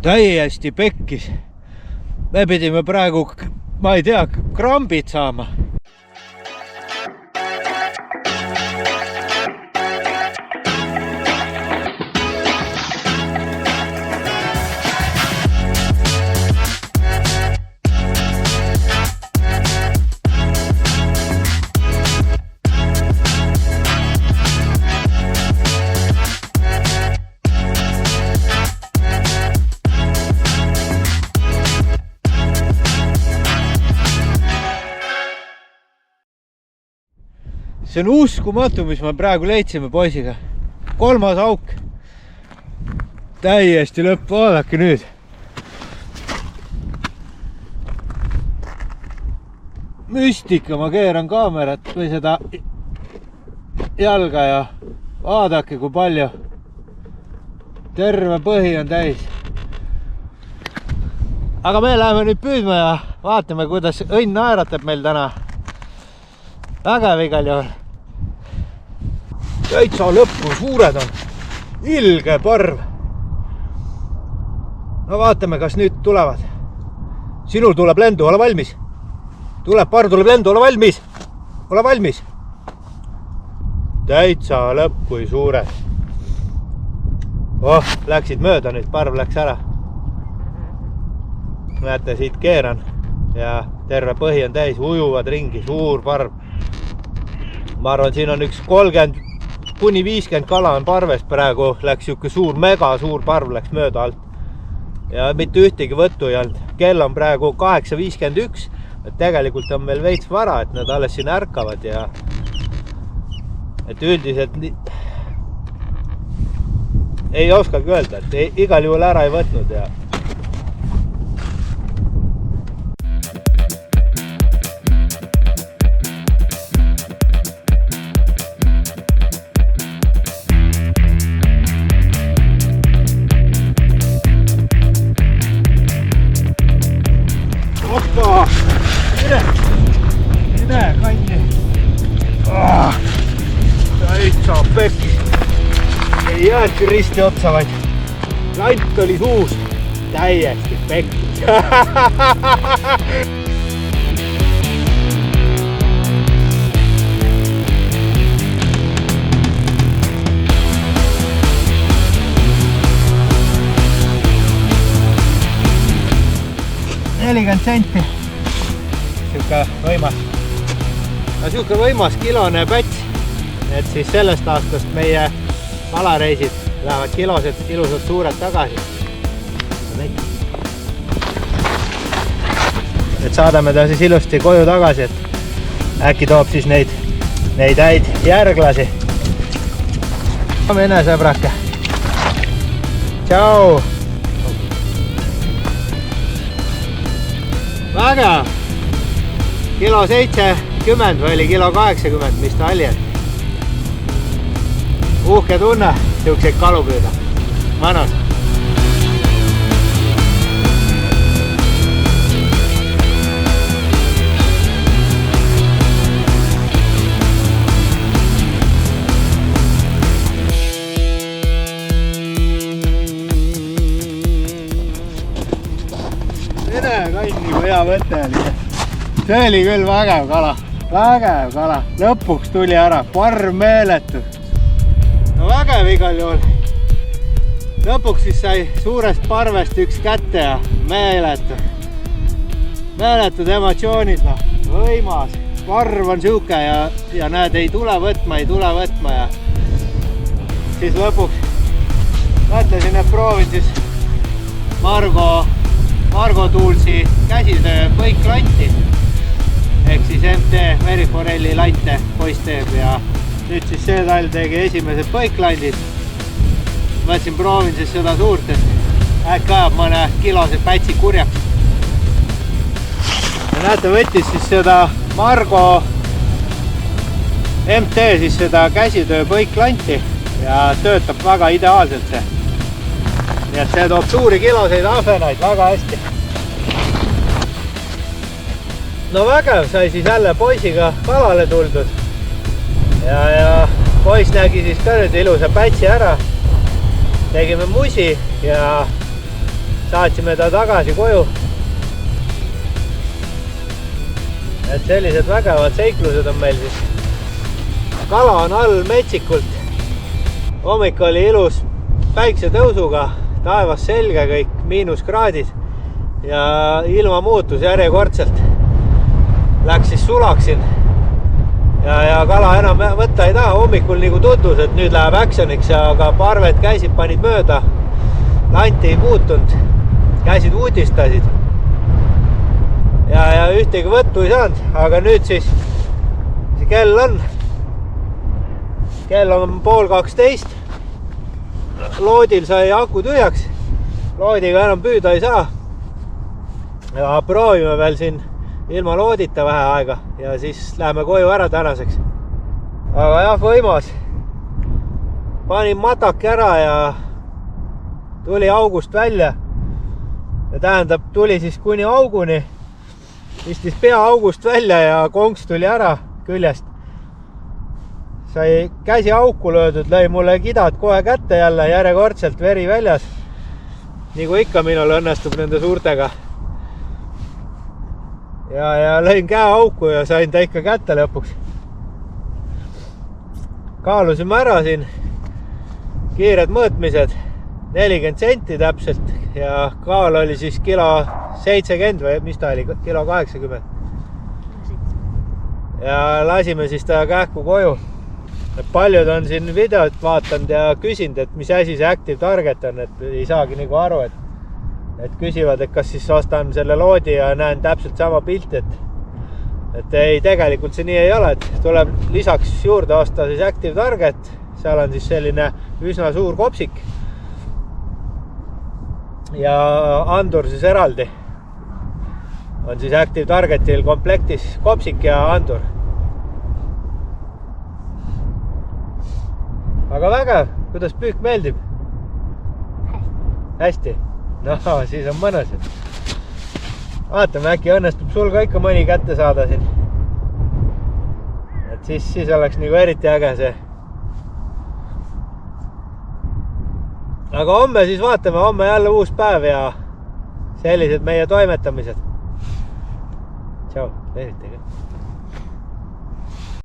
Täiesti pekkis. Me pidime praegu, ma ei tea, krambid saama. See on uskumatu, mis me praegu leidsime poisiga. 3. auk. Täiesti lõpp, vaadake nüüd. Müstika, ma keeran kaamerat või seda jalga ja vaadake, kui palju. Terve põhi on täis. Aga me läheme nüüd püüdma ja vaatame, kuidas õnn naeratab meil täna. Vägev igal juhul. Täitsa lõppu, suured on. Ilge parv. No vaatame, kas nüüd tulevad. Sinul tuleb lendu, ole valmis. Parv tuleb lendu, ole valmis. Ole valmis. Täitsa lõpp, kui suured. Läksid mööda nüüd, parv läks ära. Näete, siit keeran. Ja terve põhi on täis, ujuvad ringi, suur parv. Ma arvan, siin on üks 30 kuni 50 kala on parves praegu, läks siuke suur, mega suur parv läks mööda alt. Ja mitte ühtegi võttu ei olnud. Kell on praegu 8:51, et tegelikult on meil veits vara, et nad alles siin ärkavad ja et üldiselt ei oskagi öelda, et igal juhul ära ei võtnud ja täitsa pekki. Ei jäänudki risti otsa, vaid lant oli suus. Täiesti pekki. $40. Siuke võimas. No siuke võimas kilone päts. Et siis sellest aastast meie kalareisid lähevad kilosed, ilusad suured tagasi. Et saadame ta siis ilusti koju tagasi, et äkki toob siis neid häid järglasi. Mene sõbrake. Tšau! Vägev! Kilo 70 või oli kilo 80, mis ta oli. Uhke tunne, siukseid kalu püüda. Mõnus. Mine kanni, kui hea võte oli. See oli küll vägev kala. Vägev kala. Lõpuks tuli ära. Parv meeletu. No vägev igal juhul. Lõpuks siis sai suurest parvest üks kätte ja meeletu. Meeletud emotsioonid. No. Võimas. Parv on siuke ja näed, ei tule võtma ja siis lõpuks mõtlesin, et proovin siis Margo Toolsi käsitöö põiklanti. Ehk siis MT veriforelli lante poiss teeb ja nüüd siis see talv tegi esimesed põiklandid. Mõtlesin, proovin siis seda suurt, et äkki ajab mõne kilose pätsi kurjaks. Ja näete, võttis siis seda Margo MT siis seda käsitöö põiklanti ja töötab väga ideaalselt see. Nii et see toob suuri kiloseid ahvenaid väga hästi. No vägev, sai siis jälle poisiga kalale tuldud. Ja poiss nägi siis ka nüüd ilusa pätsi ära. Tegime musi ja saatsime ta tagasi koju. Et sellised vägevad seiklused on meil siis. Kala on all metsikult. Hommik oli ilus päiksetõusuga, taevas selge kõik, miinuskraadid ja ilma muutus järjekordselt. Läks siis sulaksin ja kala enam võtta ei taha. Hommikul nagu tutvus, et nüüd läheb actioniks, aga parved käisid, panid mööda. Lanti ei muutunud, käisid uudistasid. Ja ühtegi võttu ei saanud, aga nüüd siis see kell on 11:30. Loodil sai aku tühjaks, loodiga enam püüda ei saa. Ja proovime veel siin ilma loodita vähe aega ja siis läheme koju ära tänaseks. Aga jah, võimas. Panin mataki ära ja tuli august välja. Ja tähendab, tuli siis kuni auguni. Istis pea august välja ja konks tuli ära küljest. Sai käsi auku löödud, lõi mulle kidad kohe kätte jälle, järjekordselt veri väljas. Nagu ikka minul õnnestub nende suurtega. Ja lõin käe auku ja sain ta ikka kätte lõpuks. Kaalusime ära siin kiired mõõtmised, 40 senti täpselt ja kaal oli siis kilo 70 või mis ta oli, kilo 80. Ja lasime siis ta kähku koju. Paljud on siin videot vaatanud ja küsinud, et mis asi see Active Target on, et ei saagi nagu aru, et küsivad, et kas siis ostan selle loodi ja näen täpselt sama pilti, et ei, tegelikult see nii ei ole, et tuleb lisaks juurde osta siis Active Target, seal on siis selline üsna suur kopsik ja andur siis eraldi. On siis Active Targetil komplektis kopsik ja andur. Aga vägev, kuidas püük meeldib? Hästi. No, siis on mõnus. Vaatame, äkki õnnestub sul ka ikka mõni kätte saada siin. Et siis oleks nagu eriti äge see. Aga homme siis vaatame, homme jälle uus päev ja sellised meie toimetamised. Tšau, tervitage.